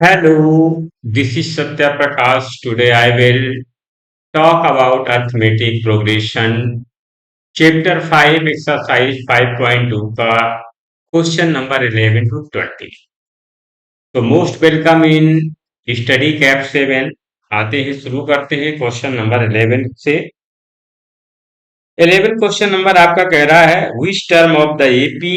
Hello, this is Satya Prakash. Today I will talk about arithmetic progression, chapter 5, exercise 5.2 का question number 11 to 20. तो most welcome in study cap 7. आते हैं, शुरू करते हैं question number 11 से. 11 क्वेश्चन नंबर आपका कह रहा है which term of the AP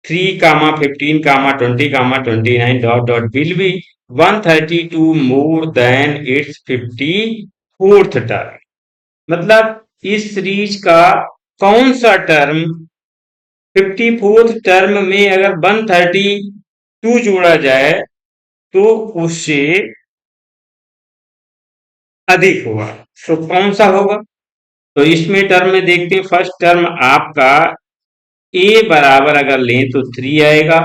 3, 15, 20, 29 will be 132 more than it's 54th term. मतलब इस सीरीज का कौन सा टर्म 54th टर्म में अगर 132 जोड़ा जाए तो उससे अधिक होगा. तो कौन सा होगा? तो इसमें टर्म में देखते हैं. फर्स्ट टर्म आपका ए बराबर अगर लें तो 3 आएगा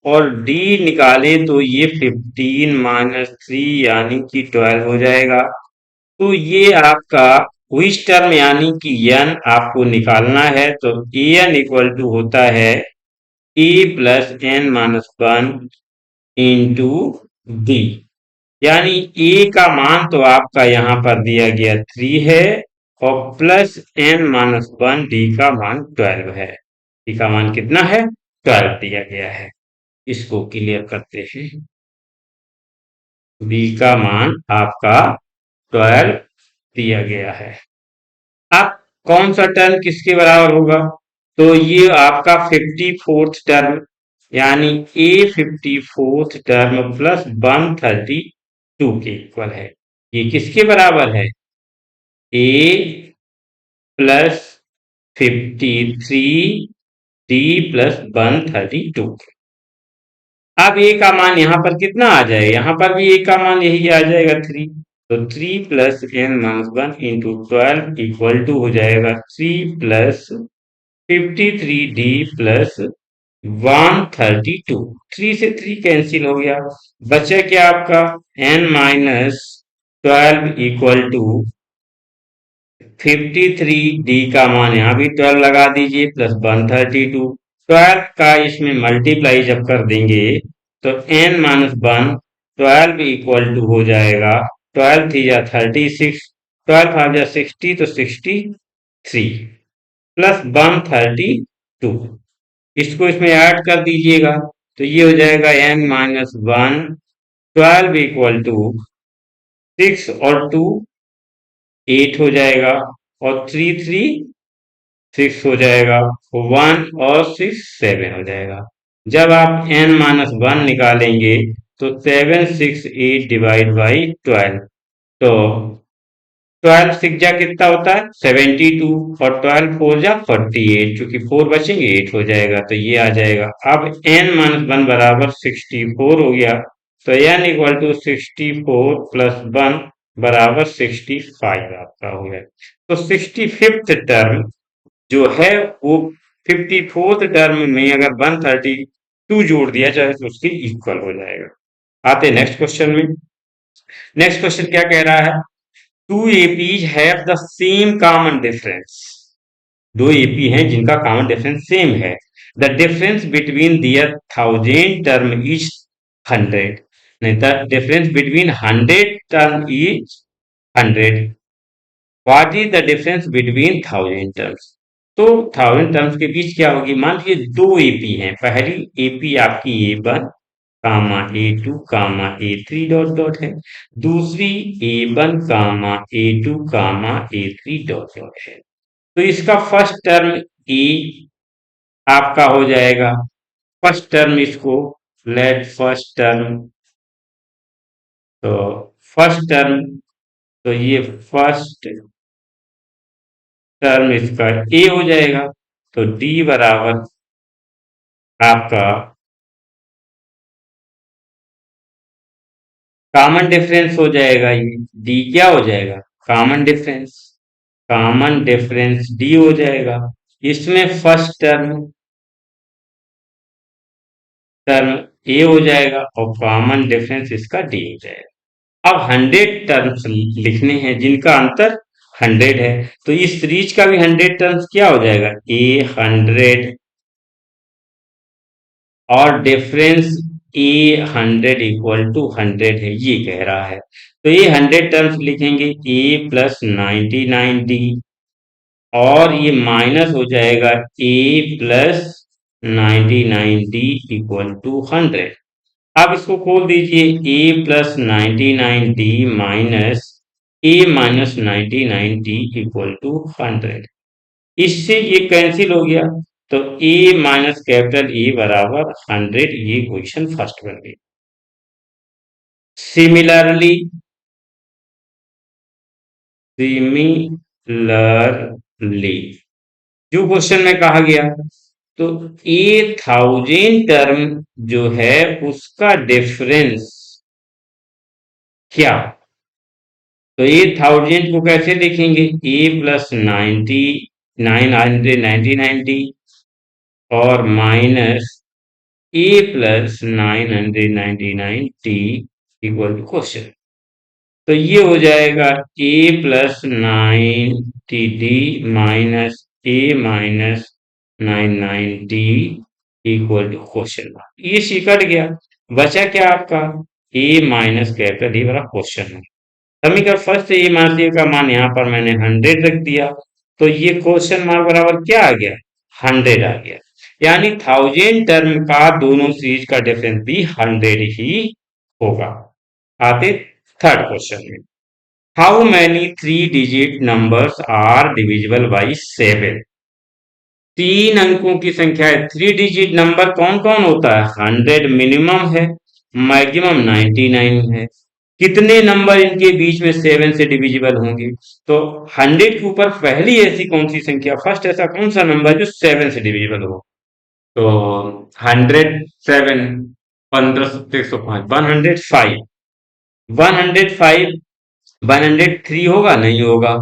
और डी निकाले तो ये 15 - 3 यानी कि 12 हो जाएगा. तो ये आपका विच टर्म यानी कि n आपको निकालना है. तो ए एन इक्वल टू होता है a plus n minus 1 into d. यानी ए का मान तो आपका यहाँ पर दिया गया 3 है और प्लस एन माइनस 1 डी का मान 12 है. डी का मान कितना है? 12 दिया गया है. इसको क्लियर करते हैं. डी का मान आपका 12 दिया गया है. अब कौन सा टर्म किसके बराबर होगा? तो ये आपका 54th टर्म यानी ए 54th टर्म प्लस 132 के इक्वल है. ये किसके बराबर है? A plus 53 D plus 132. अब ए का मान यहाँ पर कितना आ जाएगा? यहाँ पर भी ए का मान यही आ जाएगा 3. तो 3 plus n minus 1 into 12 equal to हो जाएगा 3 प्लस 53 डी प्लस 132. 3 से 3 कैंसिल हो गया. बचा क्या आपका? N minus 12 equal to 53 d का मान यहाँ भी 12 लगा दीजिए प्लस 132. 12 का इसमें मल्टीप्लाई जब कर देंगे तो n माइनस 1 12 इक्वल टू हो जाएगा 12 थी या 36, 12 फाइव या 60 तो 63 प्लस 132. इसको इसमें ऐड कर दीजिएगा तो ये हो जाएगा n माइनस 1 12 इक्वल टू 6 और 2 8 हो जाएगा और 3 3 6 हो जाएगा. 1 और 6 7 हो जाएगा. जब आप n माइनस 1 निकालेंगे तो 768 डिवाइड बाई 12. तो 12 सिक्स जा कितना होता है? 72 और 12 फोर जा 48. चूंकि 4 बचेंगे 8 हो जाएगा. तो ये आ जाएगा. अब n माइनस 1 बराबर 64 हो गया. तो n इक्वल टू 64 प्लस 1 बराबर 65 आपका हो गया. तो 65th टर्म जो है वो 54th टर्म में अगर 132 जोड़ दिया जाए तो उसके इक्वल हो जाएगा. आते नेक्स्ट क्वेश्चन में. नेक्स्ट क्वेश्चन क्या कह रहा है? Two APs have the same common difference. दो एपी हैं जिनका कॉमन डिफरेंस सेम है. The difference between their 1000 term is 100. नहीं, the difference between 100 term is 100. What is the difference between 1000 terms? तो 1000 टर्म्स के बीच क्या होगी? मान लीजिए दो एपी हैं. पहली एपी आपकी A1 कामा A2 कामा A3 डॉट डॉट है. दूसरी A1 कामा A2 कामा A3 डॉट डॉट है. तो इसका फर्स्ट टर्म ए आपका हो जाएगा. फर्स्ट टर्म इसको लेट फर्स्ट टर्म. तो फर्स्ट टर्म तो ये फर्स्ट टर्म इसका ए हो जाएगा. तो डी बराबर आपका कॉमन डिफरेंस हो जाएगा. ये डी क्या हो जाएगा? Common difference. Common difference D हो जाएगा. इसमें फर्स्ट टर्म टर्म ए हो जाएगा और कॉमन डिफरेंस इसका डी हो जाएगा. अब 100 टर्म्स लिखने हैं जिनका अंतर 100 है. तो इस सीरीज का भी 100 टर्म्स क्या हो जाएगा? ए 100 और डिफरेंस ए 100 इक्वल टू 100 है, ये कह रहा है। तो ये 100 टर्म्स लिखेंगे ए प्लस 99 डी, और ये माइनस हो जाएगा a plus 99 d equal to 100। आप इसको खोल दीजिए, a plus 99 d minus a minus 99 d equal to 100। इससे ये कैंसिल हो गया, तो ए माइनस कैपिटल ए बराबर 100, ये क्वेश्चन फर्स्ट बन गई। सिमिलरली सिमिलरली जो क्वेश्चन में कहा गया, तो ए 1000 टर्म जो है उसका डिफरेंस क्या। तो ये 1000 को कैसे लिखेंगे, ए प्लस 999 और minus a plus 999 equal to question. तो ये हो जाएगा a plus 90 d minus a minus 99 d equal to question mark. ये सी कट गया, बचा क्या आपका ए माइनस कैपिटल डी वाला क्वेश्चन मार्क। समीकरण फर्स्ट से ए माइनस ए का मान यहाँ पर मैंने 100 रख दिया, तो ये क्वेश्चन मार्क बराबर क्या आ गया, 100 आ गया। यानी 1000 टर्म का दोनों सीरीज का डिफरेंस भी 100 ही होगा। आते थर्ड क्वेश्चन में, how many 3 digit numbers are divisible by 7। 3 अंकों की संख्या है, 3 डिजिट नंबर कौन कौन होता है, 100 मिनिमम है, मैक्सिमम 99 है। कितने नंबर इनके बीच में 7 से डिविजिबल होंगे, तो 100 के ऊपर पहली ऐसी कौन सी संख्या, फर्स्ट ऐसा कौन सा नंबर जो 7 से डिविजिबल हो। तो 107, 15 105, 105, 103 होगा, नहीं होगा,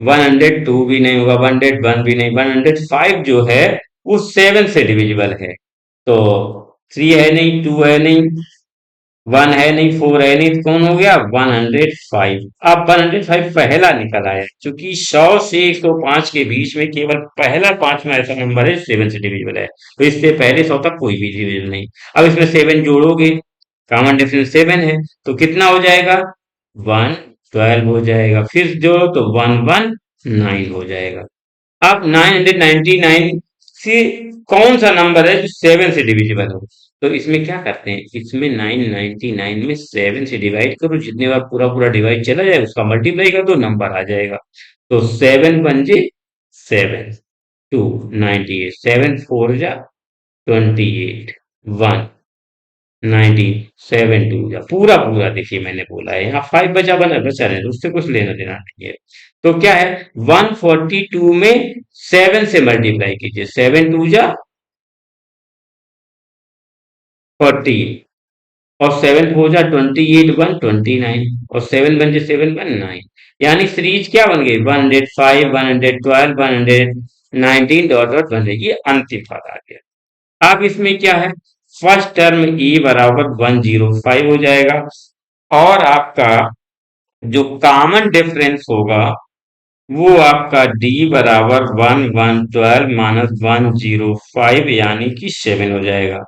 102 भी नहीं होगा, 101 भी नहीं, 105 जो है वो 7 से डिविजिबल है। तो 3 है नहीं, 2 है नहीं, 1 है नहीं, 4 है नहीं, तो कौन हो गया 105। अब 105 पहला निकल आया, क्योंकि 100 से 105 के बीच में केवल पहला पांचवा ऐसा नंबर है 7 से डिविजिबल है, तो इससे पहले 100 तक कोई भी डिविजिबल नहीं। अब इसमें 7 जोड़ोगे, कॉमन डिफरेंस 7 है, तो कितना हो जाएगा 112 हो जाएगा, फिर जोड़ो तो 119 हो जाएगा। अब 999 से कौन सा नंबर है जो 7 से डिविजिबल हो, तो इसमें क्या करते हैं, इसमें 999 में 7 से डिवाइड करो, जितने बार पूरा पूरा डिवाइड चला जाए उसका मल्टीप्लाई कर दो, नंबर आ जाएगा। तो 7 पंजे 7, 2 98, 7 4 जा 28, 1 19, 7 2 जा पूरा पूरा, देखिए मैंने बोला है यहाँ 5 बचा, बना बचा रहे उससे कुछ लेना देना नहीं है। तो क्या है 142 में 7 से मल्टीप्लाई कीजिए, 7 2 जा 40, और 7 4 जा 28, 1 29, और 7 बन जे 7 1 9। यानी सीरीज क्या बन गई 105, 112, 119 डॉट डॉट 100, ये अंतिम पद आ गया। अब इसमें क्या है, फर्स्ट टर्म ई बराबर 105 हो जाएगा, और आपका जो कॉमन डिफरेंस होगा वो आपका डी बराबर 112 माइनस 105 यानी कि 7 हो जाएगा।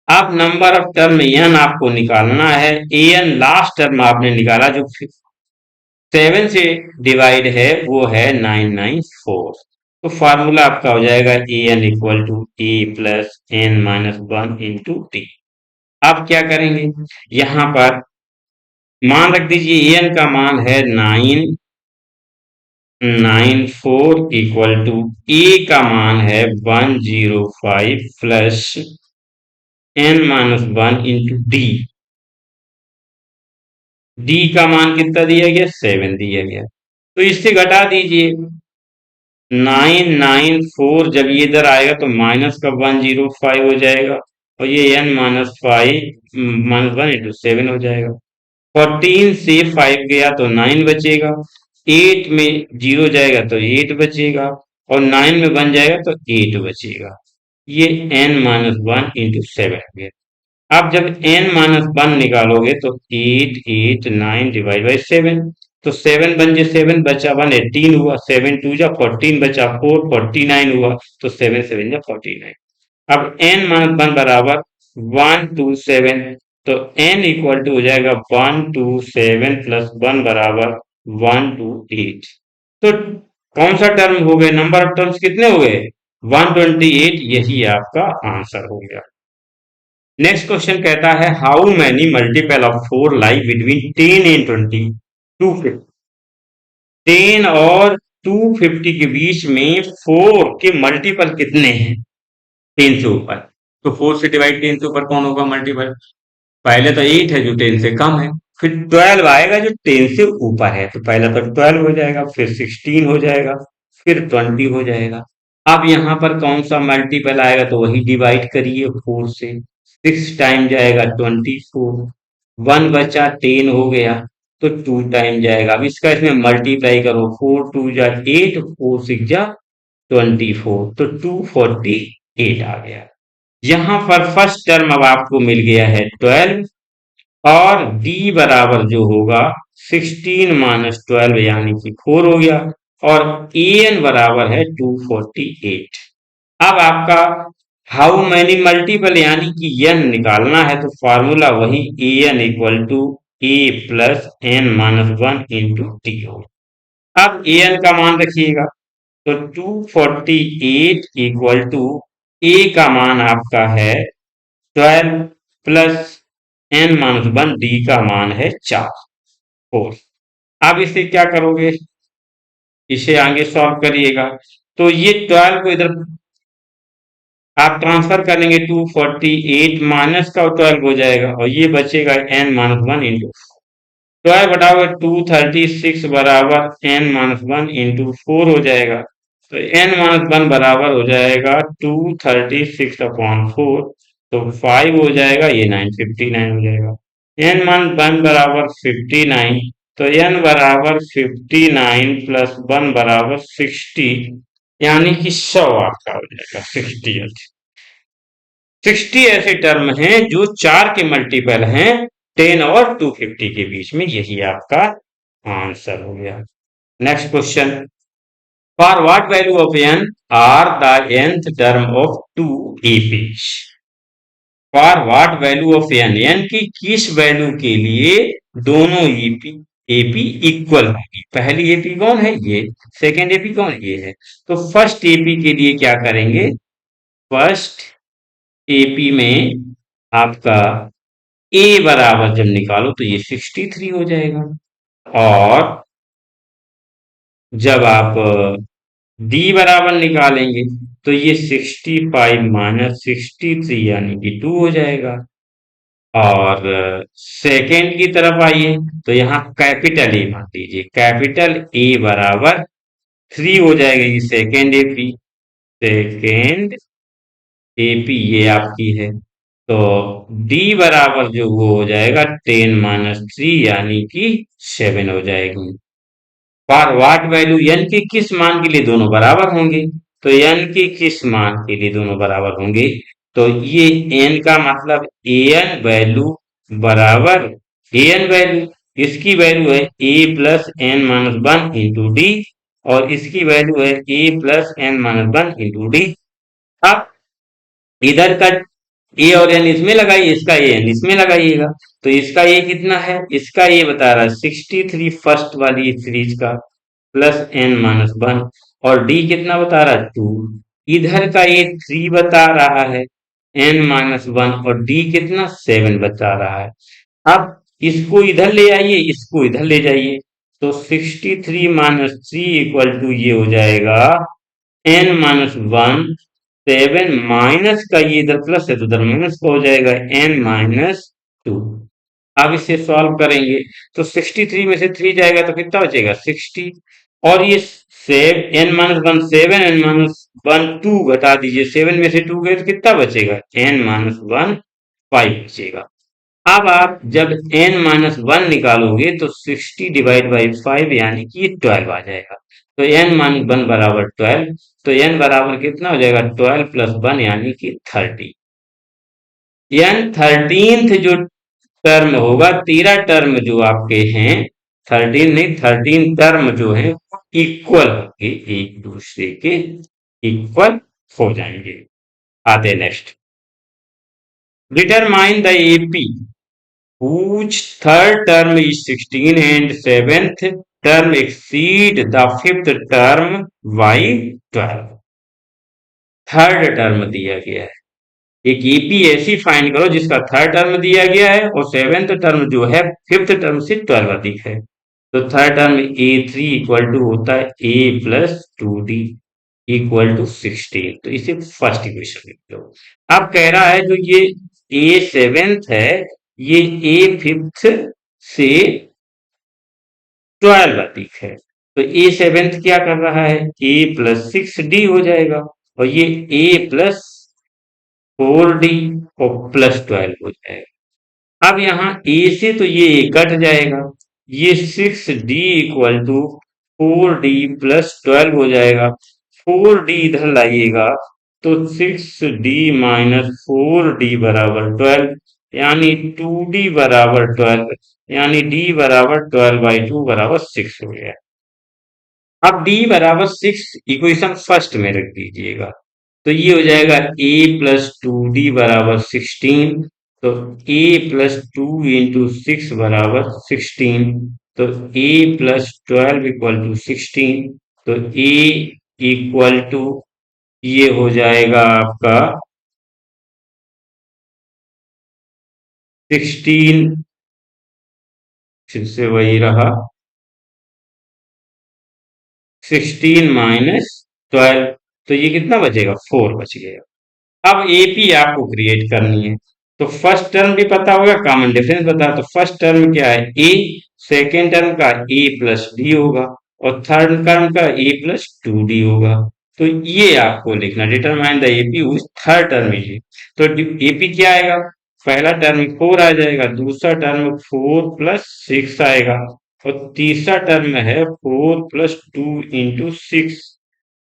अब नंबर ऑफ टर्म एन आपको निकालना है, एन लास्ट टर्म आपने निकाला जो 7 से डिवाइड है वो है 994। तो फार्मूला आपका हो जाएगा a n equal to a plus n minus 1 into t. अब क्या करेंगे, यहाँ पर मान रख दीजिए ए एन का मान है 994 इक्वल टू ए का मान है 105 plus n minus 1 into d. D का मान कितना दिया गया 7 दिया गया, तो इससे घटा दीजिए 994, जब ये इधर आएगा तो माइनस का 105 हो जाएगा, और ये एन माइनस 5 माइनस 1 इंटू 7 हो जाएगा। 14 से 5 गया तो 9 बचेगा, 8 में 0 जाएगा तो 8 बचेगा, और 9 में 1 जाएगा तो 8 बचेगा। ये n माइनस 1 इंटू 7 हो गया। अब जब n माइनस 1 निकालोगे तो 8 8 9 डिवाइड बाई 7, तो 7 बन जे 7 बचा 1 18 हुआ, 7 2 जा 14 बचा 4 49 हुआ, तो 7 7 जा 49। अब n माइनस 1 बराबर 127, तो n इक्वल टू हो जाएगा 127 प्लस 1 बराबर 128। तो कौन सा टर्म हो गए, नंबर ऑफ टर्म्स कितने हो गए, 128, यही आपका आंसर हो गया। नेक्स्ट क्वेश्चन कहता है how many multiple of 4 lie between 10 and 20, 250, 10 और 250 के बीच में 4 के मल्टीपल कितने हैं 10 से ऊपर। तो 4 से डिवाइड 10 से ऊपर कौन होगा मल्टीपल, पहले तो 8 है जो 10 से कम है, फिर 12 आएगा जो 10 से ऊपर है, तो पहला तो 12 हो जाएगा, फिर 16 हो जाएगा, फिर 20 हो जाएगा। अब यहाँ पर कौन सा मल्टीपल आएगा, तो वही डिवाइड करिए 4 से, 6 टाइम जाएगा 24, 1 बचा 10 हो गया, तो 2 टाइम जाएगा। अब इसका इसमें मल्टीप्लाई करो, 4 2 जा 8, 4 6 जा 24, तो 248 आ गया। यहाँ पर फर्स्ट टर्म अब आपको मिल गया है 12, और d बराबर जो होगा 16 माइनस 12 यानी कि 4 हो गया, और an बराबर है 248। अब आपका हाउ मैनी मल्टीपल यानी कि n निकालना है, तो फॉर्मूला वही an equal to a plus n minus 1 into t हो। अब an का मान रखिएगा, तो 248 इक्वल टू a का मान आपका है 12 प्लस n माइनस 1, d का मान है 4। अब इसे क्या करोगे, इसे आगे सॉल्व करिएगा, तो ये 12 को इधर आप ट्रांसफर करेंगे, 248 माइनस का 12 हो जाएगा, और ये बचेगा n माइनस 1 इंटू 12 बटाओगे 236 बराबर n माइनस 1 इंटू 4 हो जाएगा, तो n माइनस 1 बराबर हो जाएगा 236 अपॉन 4, तो 5 हो जाएगा, ये 959 हो जाएगा। n मान 1 बराबर 59, तो n बराबर 59 प्लस 1 बराबर 60, यानी कि 100 आपका हो जाएगा। 60 ऐसे टर्म हैं जो 4 के मल्टीपल हैं 10 और 250 के बीच में, यही आपका आंसर हो गया। Next question, for what value of n are the nth term of 2 ap। For what value of n की किस वैल्यू के लिए दोनों एपी इक्वल होगी। पहली एपी कौन है, ये, सेकेंड एपी कौन, ये है। तो फर्स्ट एपी के लिए क्या करेंगे, फर्स्ट एपी में आपका ए बराबर जब निकालो तो ये 63 हो जाएगा, और जब आप डी बराबर निकालेंगे तो ये 65 माइनस 63 यानी कि 2 हो जाएगा। और सेकेंड की तरफ आइए, तो यहाँ कैपिटल ए मान लीजिए, कैपिटल ए बराबर 3 हो जाएगा, ये सेकेंड एपी, सेकेंड एपी ये आपकी है। तो डी बराबर जो वो हो जाएगा 10 माइनस 3 यानी कि 7 हो जाएगी। फॉर व्हाट वैल्यू n के किस मान के लिए दोनों बराबर होंगे, तो n के किस मान के लिए दोनों बराबर होंगे, तो ये n का मतलब an वैल्यू बराबर an वैल्यू, इसकी वैल्यू है a plus n minus 1 into d, और इसकी वैल्यू है a plus n minus 1 into d. अब इधर का ए और एन इसमें लगाइए, इसका ए एन इसमें लगाइएगा, तो इसका ए कितना है, इसका ए बता रहा है 63 फर्स्ट वाली सीरीज का, प्लस एन माइनस 1, और डी कितना बता रहा है 2, इधर का ए 3 बता रहा है, एन माइनस 1, और डी कितना 7 बता रहा है। अब इसको इधर ले आइए, इसको इधर ले जाइए, तो 63 माइनस 3 इक्वल टू ये हो जाएगा एन माइनस 1, 7 माइनस का ये इधर प्लस है तो उधर माइनस का हो जाएगा एन माइनस 2। अब इसे सॉल्व करेंगे, तो 63 में से 3 जाएगा तो कितना बचेगा 60, और ये save n minus 1 7, n minus 1 2 घटा दीजिए, 7 में से 2 गए तो कितना बचेगा एन माइनस 1 5 बचेगा। अब आप जब n माइनस 1 निकालोगे तो 60 डिवाइड बाई 5 यानी कि 12 आ जाएगा, तो n माइनस 1 बराबर 12, तो n बराबर कितना हो जाएगा 12 प्लस 1 यानी कि 30। n 13th जो टर्म होगा, 13 टर्म जो आपके हैं, 13 नहीं 13 टर्म जो है इक्वल होंगे, एक दूसरे के इक्वल हो जाएंगे। आते next. Determine the AP whose third term is 16 and seventh term exceed the fifth term by 12। Third term दिया गया है, एक एपी ऐसी फाइंड करो जिसका थर्ड टर्म दिया गया है और सेवेंथ टर्म जो है फिफ्थ टर्म से 12 अधिक है। तो third term A3 equal to होता है A+2D इक्वल टू 16। तो इसे फर्स्ट इक्वेशन लिख लो। अब कह रहा है जो ये A7 है ये A5 से 12 अधिक है। तो A7 क्या कर रहा है, A+6D हो जाएगा और ये A+4D और +12 हो जाएगा। अब यहाँ A से तो ये कट जाएगा, ये 6D इक्वल टू 4D+12 हो जाएगा। 4D इधर लाइएगा तो 6D माइनस 4D बराबर 12, यानी 2D बराबर 12, यानी D बराबर 12/2 बराबर 6 हो गया। अब D बराबर 6 इक्वेशन फर्स्ट में रख दीजिएगा तो ये हो जाएगा A+2D बराबर 16। तो A+2 × 6 बराबर 16। तो A+12 इक्वल टू 16। तो A इक्वल टू ये हो जाएगा आपका 16, फिर से वही रहा 16 माइनस 12। तो ये कितना बचेगा, 4 बच गया। अब एपी आपको क्रिएट करनी है तो फर्स्ट टर्म भी पता होगा, कॉमन डिफरेंस बता। तो फर्स्ट टर्म क्या है ए, सेकेंड टर्म का A+D होगा और थर्ड टर्म का A+2D होगा। तो ये आपको लिखना, डिटरमाइन द एपी उस थर्ड टर्म इज। तो एपी क्या आएगा, पहला टर्म 4 आ जाएगा, दूसरा टर्म 4+6 आएगा और तीसरा टर्म है 4+2 × 6।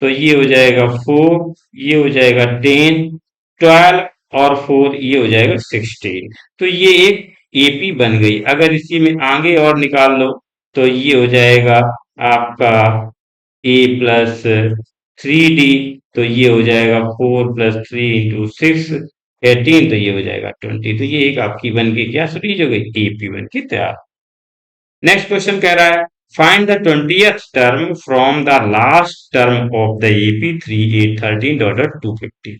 तो ये हो जाएगा 4, ये हो जाएगा 10, 12 और 4 ये हो जाएगा 16। तो ये एक एपी बन गई। अगर इसी में आगे और निकाल लो तो ये हो जाएगा आपका A+3D। तो ये हो जाएगा 4+3 × 6 18। तो ये हो जाएगा 20। तो ये एक आपकी बन के क्या सीरीज हो गई, एपी बन के तैयार। नेक्स्ट क्वेश्चन कह रहा है find the 20th term from the last term of the AP 3 8 13 dot 250।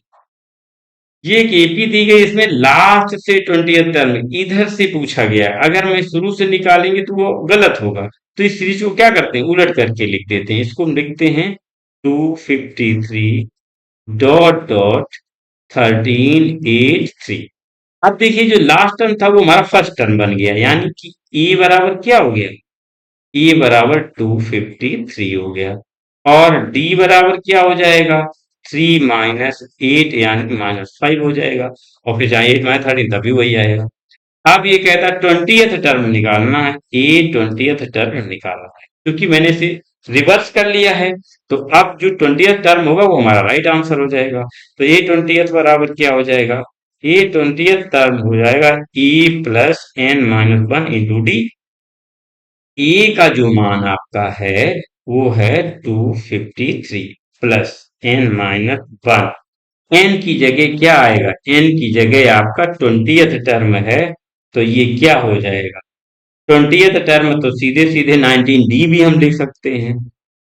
ये एक एपी दी गई, इसमें लास्ट से 20th टर्म इधर से पूछा गया है। अगर मैं शुरू से निकालेंगे तो वो गलत होगा, तो इस सीरीज को क्या करते हैं, उलट करके लिख देते हैं। इसको हम लिखते हैं 253 डॉट डॉट 1383। अब देखिए जो लास्ट टर्म था वो हमारा फर्स्ट टर्म बन गया, यानी कि ए बराबर क्या हो गया, ए बराबर 253 हो गया और डी बराबर क्या हो जाएगा 3 - 8 यानी कि -5 हो जाएगा। और फिर चाहे 8 - 13 तभी वही आएगा। अब ये कहता है 20th टर्म निकालना है, ए 20th टर्म निकालना है, क्योंकि मैंने इसे रिवर्स कर लिया है। तो अब जो 20th टर्म होगा वो हमारा राइट आंसर हो जाएगा। तो ए 20th बराबर क्या हो जाएगा, ए 20th टर्म हो जाएगा E+n-1 × D। ए का जो मान आपका है वो है 253 प्लस n-1। एन की जगह क्या आएगा, एन की जगह आपका 20th टर्म है तो ये क्या हो जाएगा, 20th टर्म तो सीधे सीधे 19D भी हम लिख सकते हैं।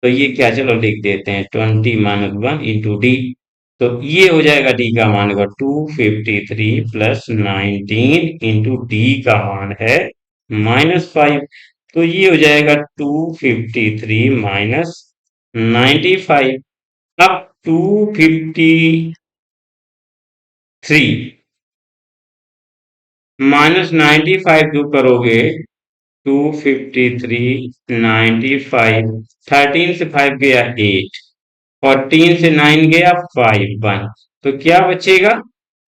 तो ये क्या, चलो लिख देते हैं 20-1 × D। तो ये हो जाएगा डी का मान होगा 253 प्लस 19 × D का मान है -5। तो ये हो जाएगा 253 माइनस 95। अब 253 -95 जो करोगे, 253 95, 13 से 5 गया 8 और 3 से 9 गया 5 1। तो क्या बचेगा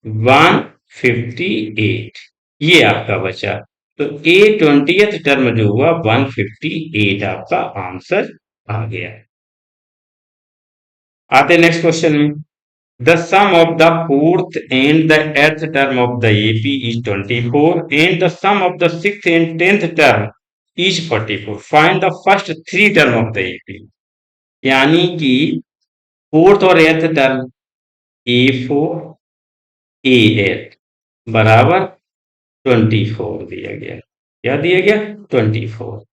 158। ये आपका बचा। तो ए 20th टर्म जो हुआ 158 आपका आंसर आ गया। आते नेक्स्ट क्वेश्चन में, the sum of the fourth and the eighth term of the AP is 24 and the sum of the sixth and 10th term is 44। Find the first 3 term of the AP. यानी कि fourth और th term A4 A8 बराबर 24 दिया गया। क्या दिया गया? 24।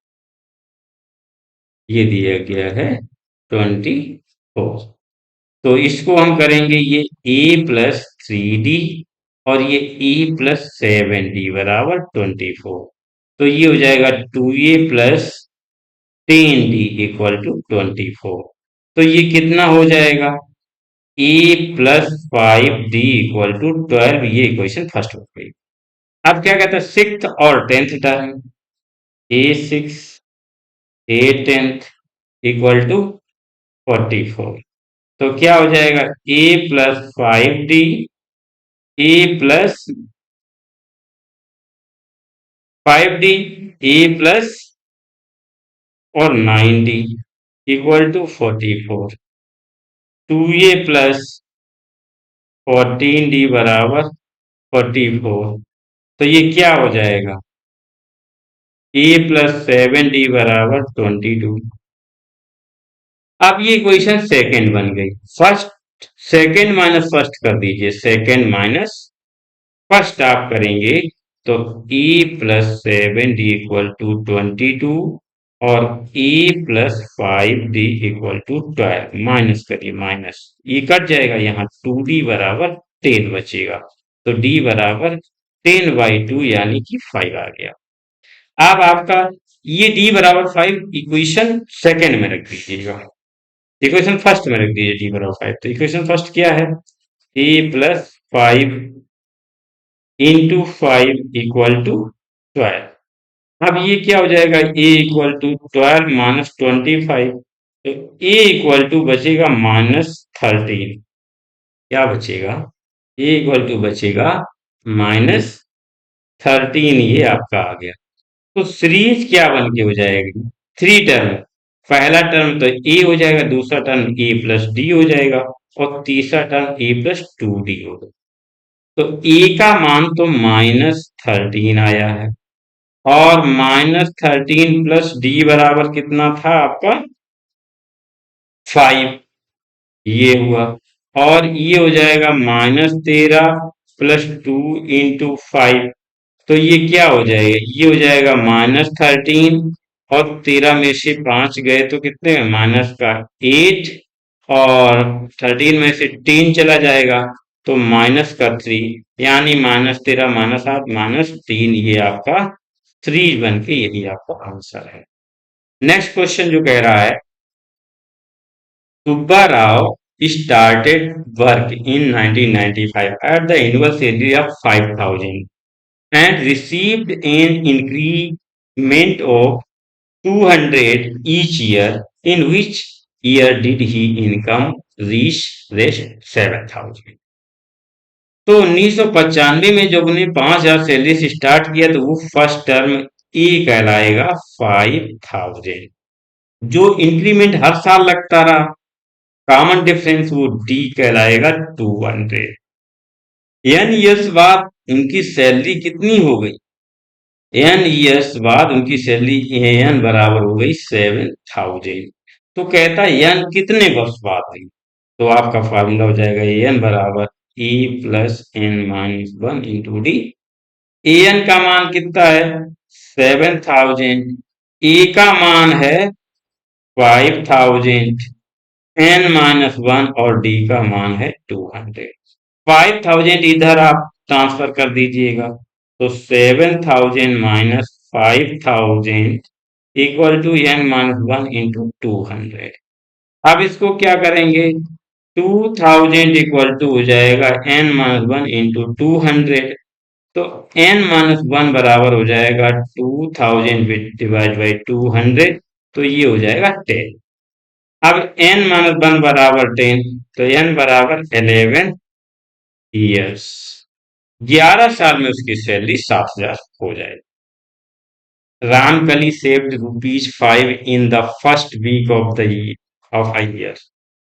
ये दिया गया है 24। तो इसको हम करेंगे ये a प्लस 3d और ये e प्लस 7d बराबर 24। तो ये हो जाएगा 2a plus 10d equal to 24। तो ये कितना हो जाएगा? a plus 5d equal to 12। ये इक्वेशन फर्स्ट हो गई। अब क्या कहता है? सिक्स और tenth term, a6 a10 equal to 44। तो क्या हो जाएगा? a plus 5d A plus 5d A plus और 9d equal to 44। 2a plus 14d बराबर 44। तो ये क्या हो जाएगा? a प्लस 7d बराबर 22। अब ये इक्वेशन सेकंड बन गई। फर्स्ट सेकंड माइनस फर्स्ट कर दीजिए। सेकंड माइनस फर्स्ट आप करेंगे तो e plus 7d equal to 22 और e plus 5d equal to 12। Minus करिए, माइनस ये कट जाएगा, यहाँ 2d बराबर 10 बचेगा। तो d बराबर 10/2 यानी कि 5 आ गया। अब आपका ये d बराबर 5 इक्वेशन सेकंड में रख दीजिएगा। इक्वेशन फर्स्ट में रख दीजिए d बराबर 5। तो इक्वेशन फर्स्ट क्या है? a plus 5 into 5 equal to 12। अब ये क्या हो जाएगा? a equal to 12 minus 25। तो a इक्वल टू बचेगा -13। क्या बचेगा? a इक्वल टू बचेगा -13। ये आपका आ गया। तो सीरीज क्या बन के हो जाएगी? Three term. पहला टर्म तो a हो जाएगा, दूसरा टर्म a प्लस डी हो जाएगा और तीसरा टर्म a प्लस 2d होगा। तो a का मान तो -13 आया है और -13 प्लस डी बराबर कितना था आपका? 5। ये हुआ और ये हो जाएगा -13 प्लस 2 इंटू 5। तो ये क्या हो जाएगा? ये हो जाएगा -13 और 13 में से 5 गए तो कितने? माइनस का 8 और 13 में से 3 चला जाएगा तो माइनस का 3 यानी -13 -8 -3। ये आपका 3 बन के यही आपका आंसर है। नेक्स्ट क्वेश्चन जो कह रहा है, Subba Rao started work in 1995 at the annual salary of 5,000 and received an increment of 200 each year. In which year did his income reach 7,000? तो 1995 में जब उन्हें 5,000 सैलरी से स्टार्ट किया तो वो फर्स्ट टर्म ए कहलाएगा 5,000। जो इंक्रीमेंट हर साल लगता रहा, कॉमन डिफरेंस, वो डी कहलाएगा 200। एन ईयर्स बाद उनकी सैलरी कितनी हो गई? एन ईयर्स बाद उनकी सैलरी एन बराबर हो गई 7,000। तो कहता है एन कितने वर्ष बाद हुई? तो आपका फार्मूला हो जाएगा एन बराबर a plus n minus 1 into d. N का मान कितना है? 7,000। ए का मान है 5,000। एन माइनस 1 और डी का मान है 200। 5,000 इधर आप ट्रांसफर कर दीजिएगा तो 7,000 minus 5,000 equal to n minus 1 into 200। अब इसको क्या करेंगे? 2,000 इक्वल टू हो जाएगा एन माइनस 1 इंटू 200। तो एन माइनस 1 बराबर हो जाएगा 2,000 डिवाइड बाई 200। तो ये हो जाएगा 10। अब n माइनस 1 बराबर 10। तो n बराबर 11 ईयर्स। 11 साल में उसकी सैलरी 7,000 हो जाए। Ramkali saved ₹5 in the first week of a year.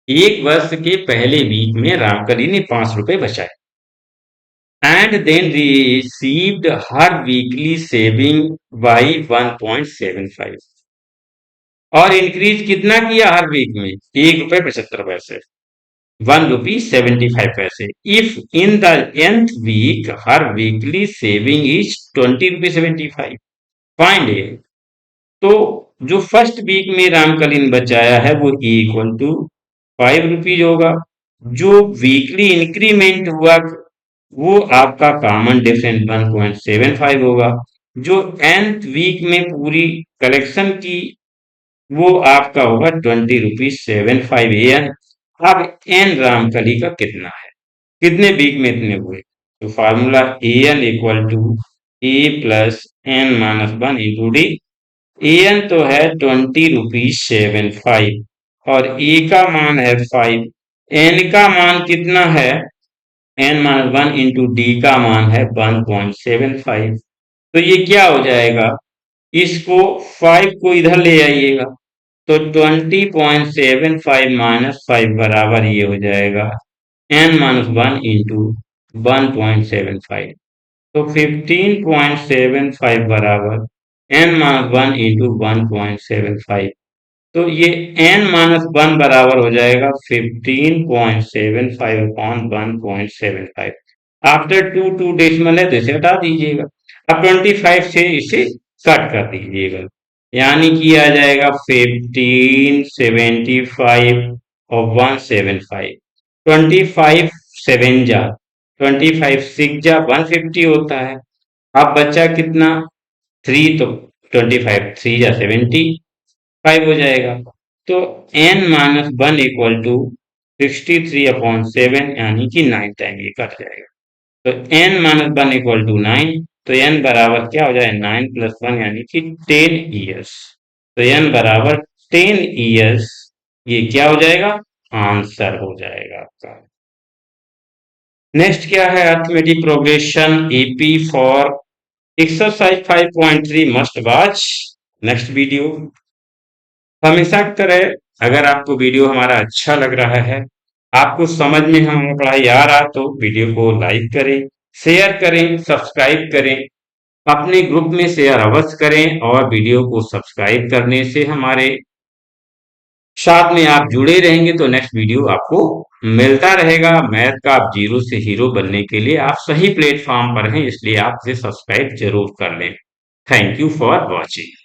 एक वर्ष के पहले वीक में रामकली ने ₹5 बचाए and then received her weekly saving by 1.75 और इंक्रीज कितना किया हर वीक में? ₹1.75। ₹1.75। If in the nth week her weekly saving is ₹20.75, find a। तो जो फर्स्ट वीक में रामकलिन बचाया है वो E इक्वल टू ₹5 होगा। जो वीकली इंक्रीमेंट हुआ वो आपका कॉमन डिफरेंस 1.75 होगा। जो nth वीक में पूरी कलेक्शन की वो आपका होगा ₹20.75 अब एन रामकली का कितना है, कितने वीक में इतने हुए, तो formula n equal to a plus n minus 1 × d. N तो है ₹20.75 और ए का मान है 5। एन का मान कितना है, एन माइनस 1 × डी का मान है 1.75। तो ये क्या हो जाएगा, इसको 5 को इधर ले आइएगा तो 20.75 माइनस 5 बराबर ये हो जाएगा n माइनस 1 × 1.75। तो 15.75 बराबर n माइनस 1 × 1.75। तो ये n माइनस 1 बराबर हो जाएगा 15.75 अपॉन 1.75। आफ्टर टू डेसिमल है तो इसे हटा दीजिएगा। अब 25 से इसे कट कर दीजिएगा, यानी कि आ जाएगा 1575 और 175। 25 7 जा 25 6 जा 150 होता है। अब बचा कितना 3, तो 25 3 जा 75 हो जाएगा। तो n माइनस 1 इक्वल टू 63/7 यानी कि 9 टाइम ये कट जाएगा। तो n माइनस 1 इक्वल टू 9, तो n बराबर क्या हो जाएगा 9 + 1 यानी कि 10 ईयर्स। तो n बराबर 10 ईयर्स ये क्या हो जाएगा, आंसर हो जाएगा आपका। नेक्स्ट क्या है, arithmetic progression AP for exercise 5.3 must watch next video. हमेशा की तरह अगर आपको वीडियो हमारा अच्छा लग रहा है, आपको समझ में हमारा पढ़ाई आ रहा, तो वीडियो को लाइक करें, शेयर करें, सब्सक्राइब करें, अपने ग्रुप में शेयर अवश्य करें। और वीडियो को सब्सक्राइब करने से हमारे साथ में आप जुड़े रहेंगे तो नेक्स्ट वीडियो आपको मिलता रहेगा। मैथ का आप जीरो से हीरो बनने के लिए आप सही प्लेटफॉर्म पर हैं, इसलिए आप इसे सब्सक्राइब जरूर कर लें। Thank you for watching.